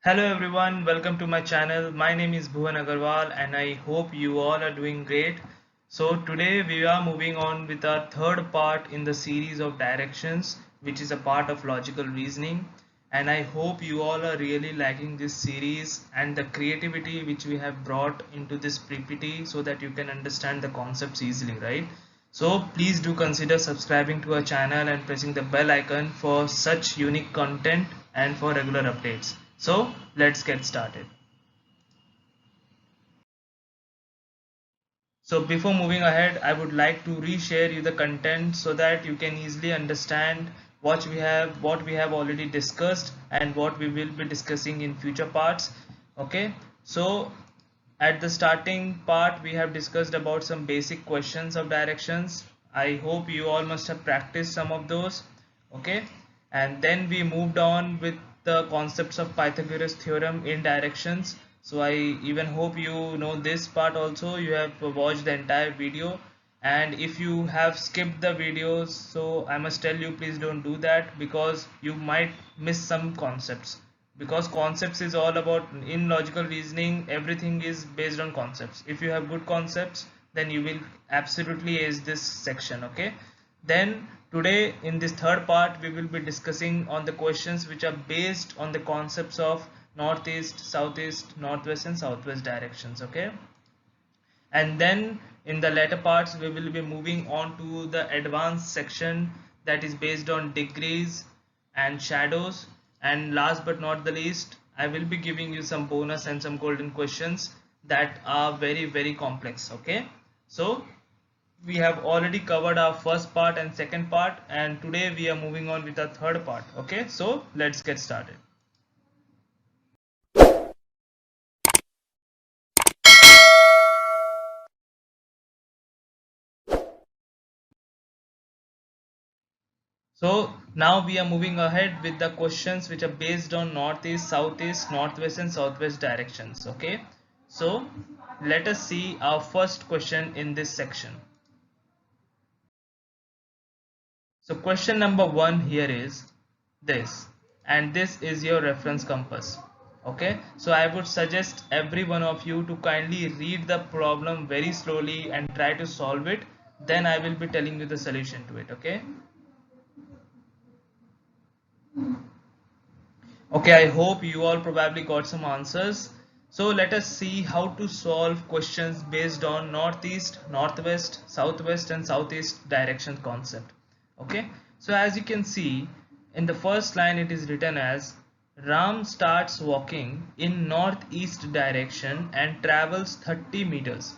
Hello everyone, welcome to my channel. My name is Bhuvan Agarwal and I hope you all are doing great. So today we are moving on with our third part in the series of directions, which is a part of logical reasoning. And I hope you all are really liking this series and the creativity which we have brought into this PPT so that you can understand the concepts easily, right? So please do consider subscribing to our channel and pressing the bell icon for such unique content and for regular updates. So let's get started. So before moving ahead, I would like to reshare you the content so that you can easily understand what we have already discussed and what we will be discussing in future parts. Okay, so at the starting part we have discussed about some basic questions of directions. I hope you all must have practiced some of those. Okay, and then we moved on with the concepts of Pythagoras theorem in directions. So I even hope you know this part also. You have watched the entire video, and if you have skipped the videos, so I must tell you, please don't do that because you might miss some concepts, because concepts is all about, in logical reasoning everything is based on concepts. If you have good concepts, then you will absolutely ace this section. Okay, then today in this third part we will be discussing on the questions which are based on the concepts of northeast, southeast, northwest and southwest directions. Okay, and then in the later parts we will be moving on to the advanced section that is based on degrees and shadows, and last but not the least I will be giving you some bonus and some golden questions that are very complex. Okay, so we have already covered our first part and second part, and today we are moving on with our third part. Okay, so let's get started. So now we are moving ahead with the questions which are based on northeast, southeast, northwest and southwest directions. Okay, so let us see our first question in this section. So question number one here is this, and this is your reference compass. Okay, so I would suggest every one of you to kindly read the problem very slowly and try to solve it. Then I will be telling you the solution to it. Okay. Okay, I hope you all probably got some answers. So let us see how to solve questions based on northeast, northwest, southwest and southeast direction concept. Okay, so as you can see in the first line it is written as Ram starts walking in northeast direction and travels 30 meters.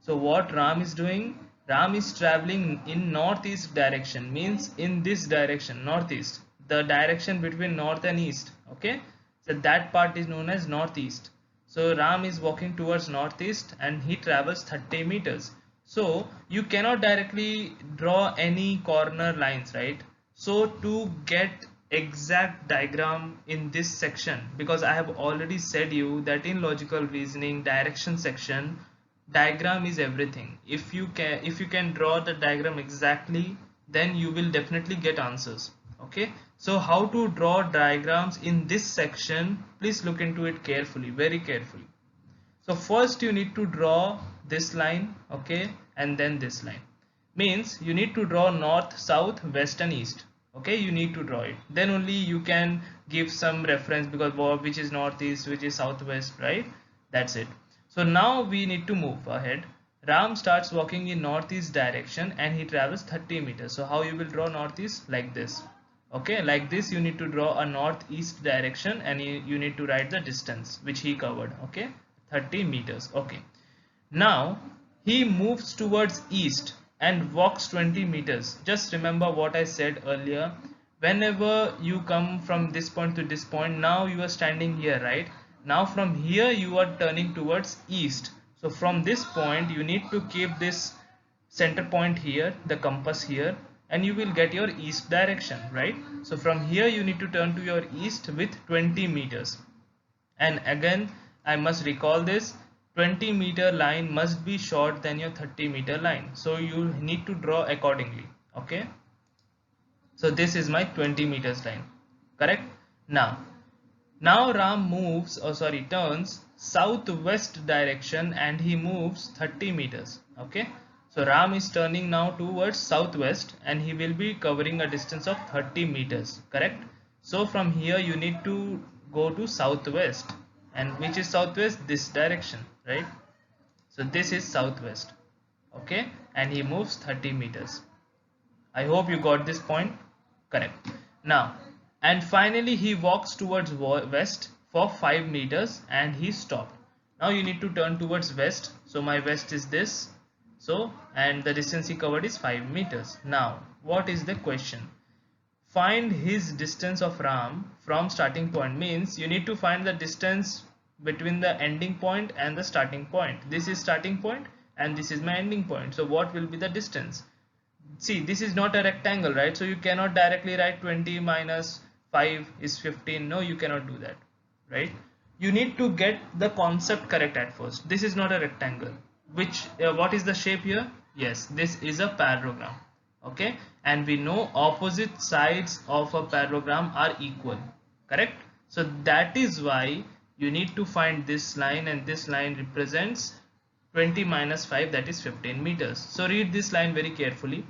So what Ram is doing? Ram is traveling in northeast direction, means in this direction, northeast, the direction between north and east. Okay, so that part is known as northeast. So Ram is walking towards northeast and he travels 30 meters. So you cannot directly draw any corner lines, right? So to get exact diagram in this section, because I have already said you that in logical reasoning direction section diagram is everything. If you can draw the diagram exactly, then you will definitely get answers. Okay, so how to draw diagrams in this section, please look into it carefully, very carefully. So first you need to draw this line. Okay, and then this line, means you need to draw north, south, west and east. Okay, you need to draw it, then only you can give some reference, because which is northeast, which is southwest, right? That's it. So now we need to move ahead. Ram starts walking in northeast direction and he travels 30 meters. So how you will draw northeast? Like this. Okay, like this you need to draw a northeast direction, and you need to write the distance which he covered. Okay, 30 meters. Okay, now he moves towards east and walks 20 meters. Just remember what I said earlier. Whenever you come from this point to this point, now you are standing here, right? Now from here you are turning towards east. So from this point you need to keep this center point here, the compass here, and you will get your east direction, right? So from here you need to turn to your east with 20 meters. And again I must recall this, 20-meter line must be short than your 30-meter line, so you need to draw accordingly. Okay, so this is my 20 meters line, correct? Now Now Ram moves, turns southwest direction and he moves 30 meters. Okay, so Ram is turning now towards southwest and he will be covering a distance of 30 meters, correct? So from here you need to go to southwest, and which is southwest? This direction, right? So this is southwest, okay, and he moves 30 meters. I hope you got this point. Correct. Now, and finally he walks towards west for 5 meters and he stopped. Now you need to turn towards west. So my west is this. So, and the distance he covered is 5 meters. Now, what is the question? Find his distance of Ram from starting point. Means you need to find the distance between the ending point and the starting point. This is starting point and this is my ending point. So what will be the distance? See, this is not a rectangle, right? So you cannot directly write 20 minus 5 is 15. No, you cannot do that, right? You need to get the concept correct at first. This is not a rectangle. Which what is the shape here? Yes, this is a parallelogram. Okay, and we know opposite sides of a parallelogram are equal, correct? So that is why you need to find this line, and this line represents 20 minus 5, that is 15 meters. So read this line very carefully.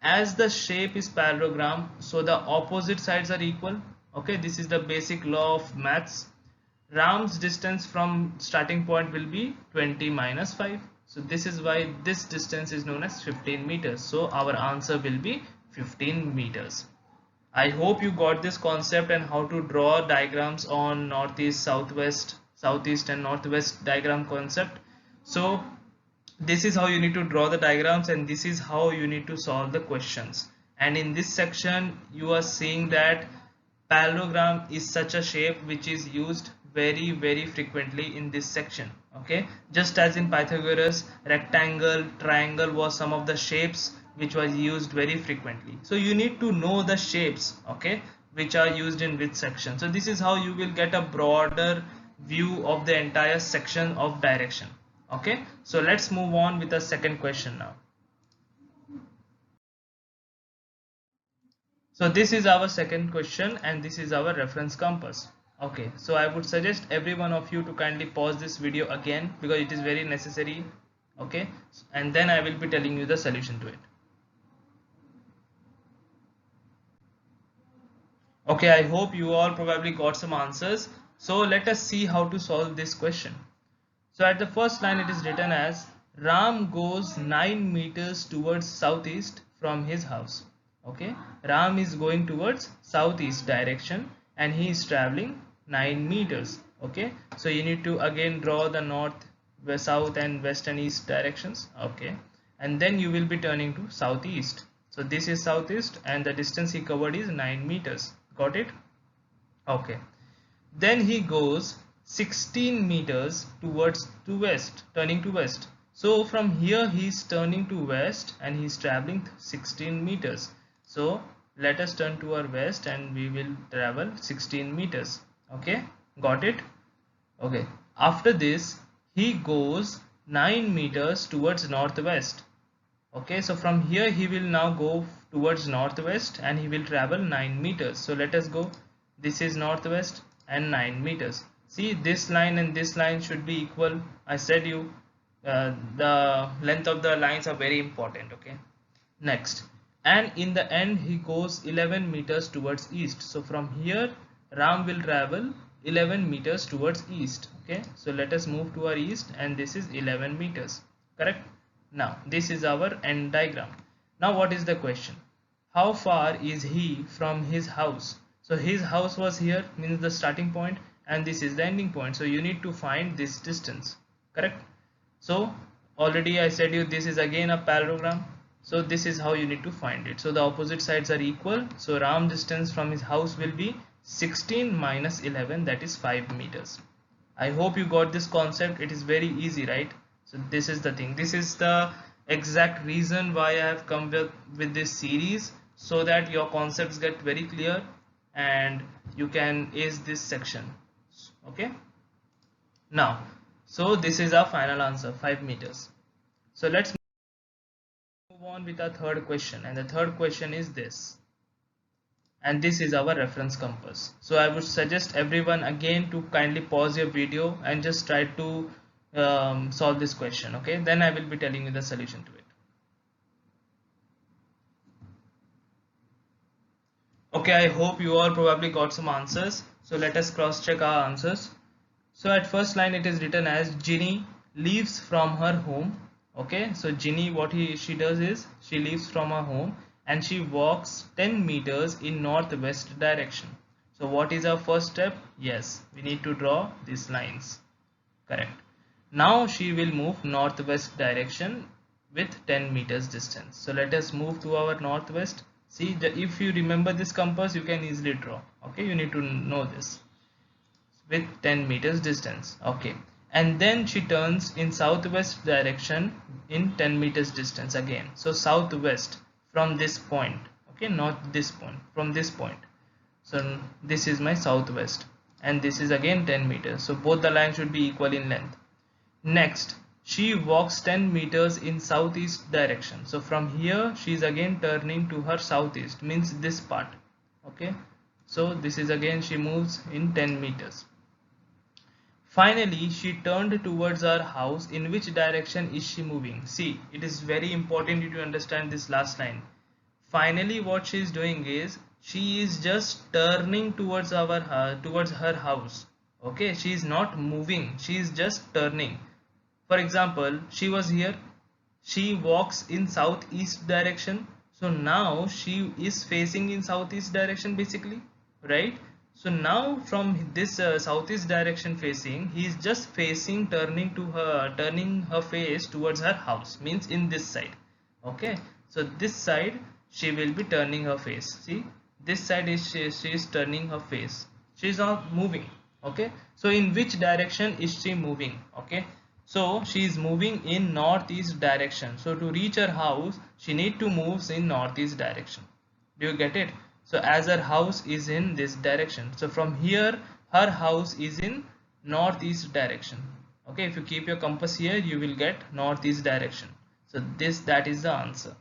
As the shape is parallelogram, so the opposite sides are equal. Okay, this is the basic law of maths. Ram's distance from starting point will be 20 minus 5. So this is why this distance is known as 15 meters. So our answer will be 15 meters. I hope you got this concept and how to draw diagrams on northeast, southwest, southeast and northwest diagram concept. So this is how you need to draw the diagrams, and this is how you need to solve the questions. And in this section you are seeing that parallelogram is such a shape which is used very frequently in this section. Okay, just as in Pythagoras, rectangle, triangle was some of the shapes which was used very frequently. So you need to know the shapes, okay, which are used in which section. So this is how you will get a broader view of the entire section of direction. Okay, so let's move on with the second question now. So this is our second question and this is our reference compass. Okay, so I would suggest every one of you to kindly pause this video again because it is very necessary. Okay, and then I will be telling you the solution to it. Okay, I hope you all probably got some answers. So let us see how to solve this question. So at the first line it is written as Ram goes 9 meters towards southeast from his house. Okay, Ram is going towards southeast direction and he is traveling 9 meters. Okay, so you need to again draw the north, west, south and west and east directions. Okay, and then you will be turning to southeast. So this is southeast and the distance he covered is 9 meters. Got it? Okay. Then he goes 16 meters towards to west, turning to west. So from here he is turning to west and he is traveling 16 meters. So let us turn to our west and we will travel 16 meters. Okay, got it? Okay. After this he goes 9 meters towards northwest. Okay, so from here he will now go towards northwest and he will travel 9 meters. So let us go. This is northwest and 9 meters. See, this line and this line should be equal. I said you the length of the lines are very important. Okay, next, and in the end he goes 11 meters towards east. So from here Ram will travel 11 meters towards east. Okay, so let us move to our east and this is 11 meters, correct? Now this is our end diagram. Now what is the question? How far is he from his house? So his house was here, means the starting point, and this is the ending point. So you need to find this distance, correct? So already I said you this is again a parallelogram. So this is how you need to find it. So the opposite sides are equal. So Ram distance from his house will be 16 minus 11, that is 5 meters. I hope you got this concept. It is very easy, right? So this is the thing. This is the exact reason why I have come with this series, so that your concepts get very clear and you can ace this section. Okay. Now, so this is our final answer, 5 meters. So let's move on with our third question, and the third question is this. and this is our reference compass. So I would suggest everyone again to kindly pause your video and just try to solve this question. Okay, then I will be telling you the solution to it. Okay, I hope you all probably got some answers. So let us cross check our answers. So at first line it is written as Ginny leaves from her home. Okay, so Ginny, what she does is she leaves from her home and she walks 10 meters in northwest direction. So what is our first step? Yes, we need to draw these lines. Correct. Now she will move northwest direction with 10 meters distance. So let us move to our northwest. See, if you remember this compass, you can easily draw. Okay, you need to know this with 10 meters distance. Okay, and then she turns in southwest direction in 10 meters distance again. So southwest from this point. Okay, not this point, from this point. So this is my southwest and this is again 10 meters. So both the lines should be equal in length. Next, she walks 10 meters in southeast direction. So from here she is again turning to her southeast, means this part. Okay, so this is again she moves in 10 meters. Finally, she turned towards her house. In which direction is she moving? See, it is very important you to understand this last line. Finally, what she is doing is she is just turning towards her house. Okay, she is not moving, she is just turning. For example, she was here, she walks in southeast direction, so now she is facing in southeast direction basically, right? So now from this southeast direction facing, he is just facing, turning her face towards her house, means in this side. Okay, so this side she will be turning her face. See, this side is she is turning her face, she is not moving. Okay, so in which direction is she moving? Okay, so she is moving in northeast direction. So to reach her house she need to move in northeast direction. Do you get it? So as her house is in this direction, so from here her house is in northeast direction. Okay, if you keep your compass here you will get northeast direction. So that is the answer.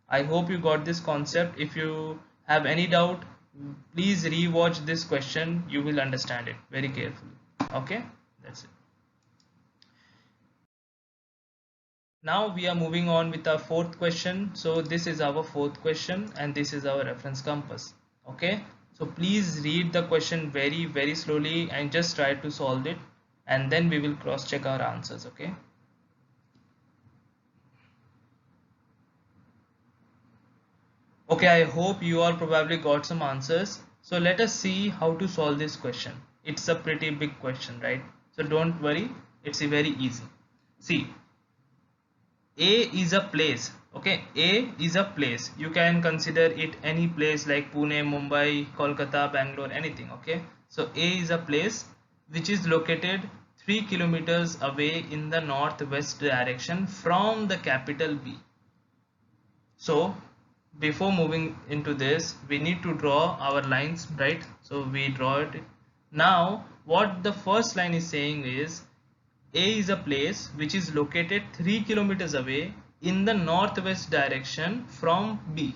I hope you got this concept. If you have any doubt, please rewatch this question, you will understand it very carefully. Okay, that's it. Now we are moving on with our fourth question. So this is our fourth question and this is our reference compass. Okay, so please read the question very slowly and just try to solve it, and then we will cross check our answers. Okay. Okay, I hope you all probably got some answers. So let us see how to solve this question. It's a pretty big question, right? So don't worry, it's very easy. See, A is a place. Okay, A is a place. You can consider it any place like Pune, Mumbai, Kolkata, Bangalore, anything. Okay, so A is a place which is located 3 kilometers away in the northwest direction from the capital B. So before moving into this, we need to draw our lines, right? So we draw it. Now what the first line is saying is A is a place which is located 3 kilometers away in the northwest direction from B.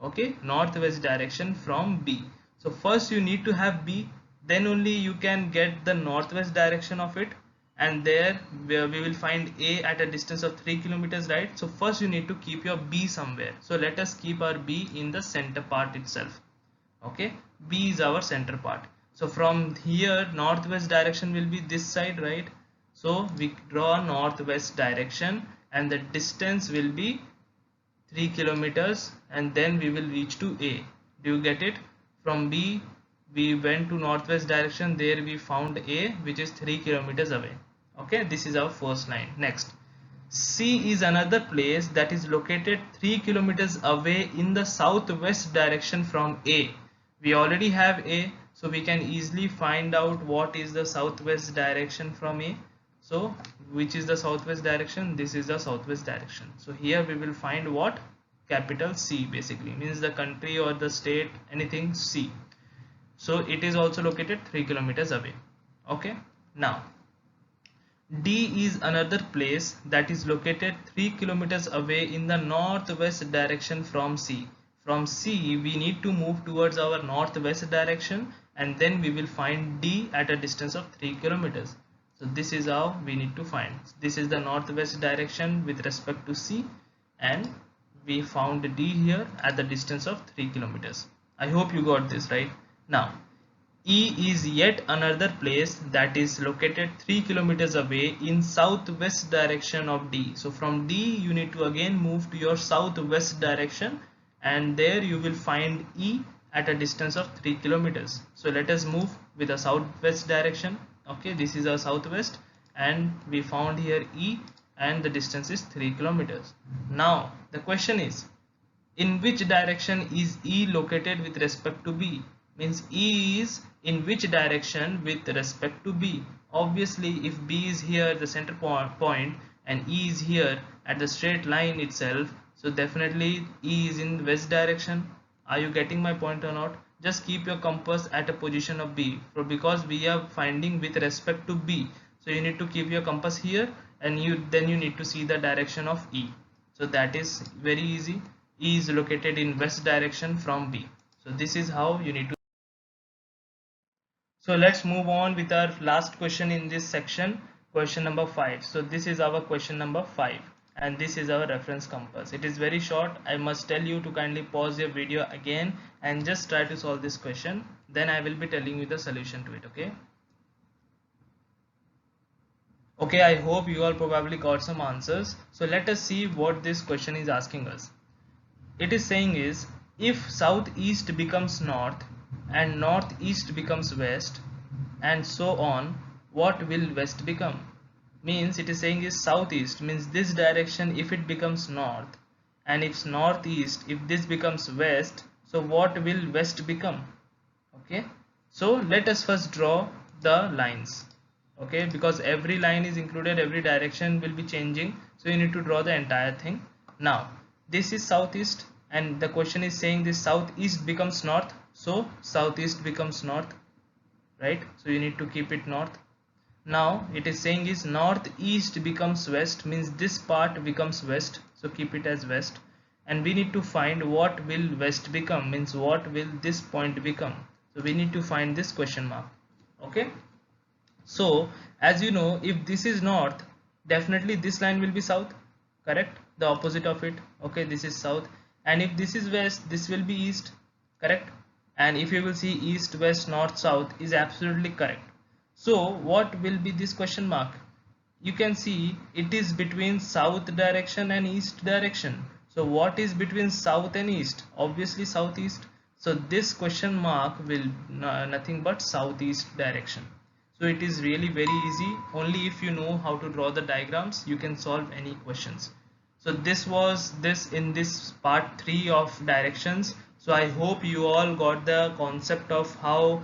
Okay, northwest direction from B. So first you need to have B, then only you can get the northwest direction of it, and there where we will find A at a distance of 3 kilometers, right? So first you need to keep your B somewhere. So let us keep our B in the center part itself. Okay, B is our center part. So from here northwest direction will be this side, right? So we draw northwest direction and the distance will be 3 kilometers, and then we will reach to A. Do you get it? From B we went to northwest direction, there we found A which is 3 kilometers away. Okay, this is our first line. Next, C is another place that is located 3 kilometers away in the southwest direction from A. We already have A, so we can easily find out what is the southwest direction from A. So which is the southwest direction? This is the southwest direction. So here we will find what? Capital C, basically means the country or the state, anything C. So it is also located 3 kilometers away. Okay, now D is another place that is located 3 kilometers away in the northwest direction from C. from C we need to move towards our northwest direction, and then we will find D at a distance of 3 kilometers. So this is how we need to find. This is the northwest direction with respect to C, and we found D here at the distance of 3 kilometers. I hope you got this right. Now E is yet another place that is located 3 kilometers away in southwest direction of D. So from D you need to again move to your southwest direction, and there you will find E at a distance of 3 kilometers. So let us move with the southwest direction. Okay, this is our southwest, and we found here E, and the distance is 3 kilometers. Now the question is, in which direction is E located with respect to B? Means E is in which direction with respect to B. Obviously if B is here the center point and E is here at the straight line itself, so definitely E is in west direction. Are you getting my point or not? Just keep your compass at a position of B, because we are finding with respect to B, so you need to keep your compass here, and then you need to see the direction of E. So that is very easy. E is located in west direction from B. So this is how you need to. So let's move on with our last question in this section, question number 5. So this is our question number 5, and this is our reference compass. It is very short. I must tell you to kindly pause your video again and just try to solve this question. Then I will be telling you the solution to it. Okay, I hope you all probably got some answers. So let us see what this question is asking us. It is saying is, if southeast becomes north and northeast becomes west and so on, what will west become? Means it is saying is southeast means this direction, if it becomes north, and if northeast, if this becomes west, so what will west become? Okay, so let us first draw the lines. Okay, because every line is included, every direction will be changing, so you need to draw the entire thing. Now this is southeast, and the question is saying this southeast becomes north, so southeast becomes north, right? So you need to keep it north. Now it is saying is northeast becomes west, means this part becomes west, so keep it as west. And we need to find what will west become, means what will this point become. So we need to find this question mark. Okay, so as you know, if this is north, definitely this line will be south, correct? The opposite of it. Okay, this is south, and if this is west, this will be east, correct? And if you will see east, west, north, south is absolutely correct. So what will be this question mark? You can see it is between south direction and east direction. So what is between south and east? Obviously southeast. So this question mark will nothing but southeast direction. So it is really very easy. Only if you know how to draw the diagrams, you can solve any questions. So this was this in this part 3 of directions. So I hope you all got the concept of how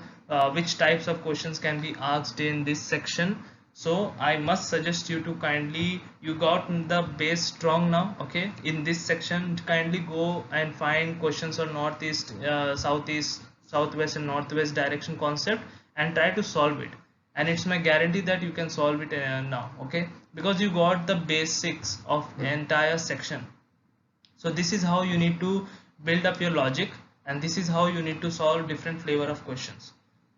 which types of questions can be asked in this section. So I must suggest you to kindly, you got the base strong now. Okay, in this section kindly go and find questions on northeast, southeast, southwest and northwest direction concept and try to solve it, and it's my guarantee that you can solve it now. Okay, because you got the basics of the entire section. So this is how you need to build up your logic, and this is how you need to solve different flavor of questions.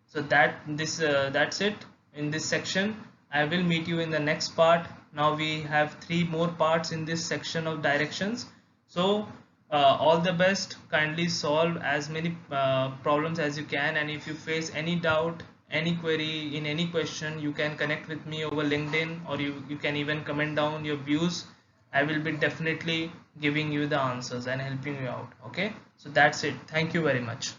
So that's it in this section. I will meet you in the next part. Now we have 3 more parts in this section of directions. So all the best. Kindly solve as many problems as you can, and if you face any doubt, any query in any question, you can connect with me over LinkedIn, or you can even comment down your views. I will be definitely giving you the answers and helping you out. Okay, so that's it. Thank you very much.